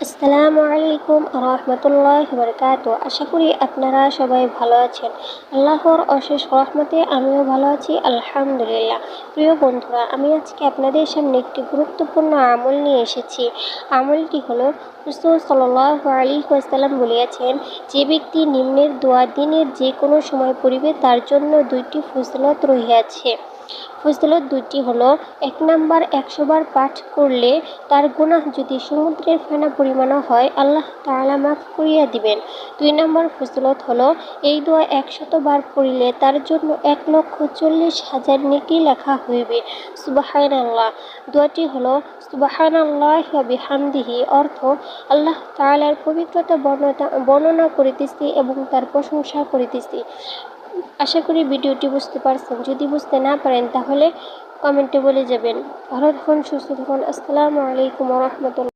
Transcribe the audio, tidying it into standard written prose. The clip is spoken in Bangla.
আসসালামু আলাইকুম রহমতুল্লাহি বারাকাতুহু। আশা করি আপনারা সবাই ভালো আছেন। আল্লাহর অশেষ রহমতে আমিও ভালো আছি, আলহামদুলিল্লাহ। প্রিয় বন্ধুরা, আমি আজকে আপনাদের সামনে একটি গুরুত্বপূর্ণ আমল নিয়ে এসেছি। আমলটি হলো, রাসূল সাল্লাল্লাহু আলাইহি ওয়াসাল্লাম বলিয়াছেন, যে ব্যক্তি নিম্নের দোয়া দিনের যে কোনো সময় পড়িবে তার জন্য দুইটি ফজিলত রহিয়াছে। ফজিলত দুইটি হলো, 1 নাম্বার 100 বার পাঠ করলে তার গুনাহ যদি সমুদ্রের ফেনা পরিমাণও হয় আল্লাহ তাআলা মাফ করিয়া দিবেন। 2 নাম্বার ফজিলত হলো, এই দোয়া 100 বার পড়িলে তার জন্য 1,40,000 নেকি লেখা হইবে। সুবহানাল্লাহ। দোয়াটি হলো, সুবহানাল্লাহি ওয়া বিহামদিহি, অর্থ আল্লাহ তাআলার পবিত্রতা বর্ণনা করিতেছি এবং তার প্রশংসা করিতেছি। আশা করি ভিডিওটি বুঝতে পারছেন। যদি বুঝতে না পারেন তাহলে কমেন্টে বলে যাবেন। ভালো থাকুন, সুস্থ থাকুন। আসসালামু আলাইকুম ওয়া রাহমাতুল্লাহ।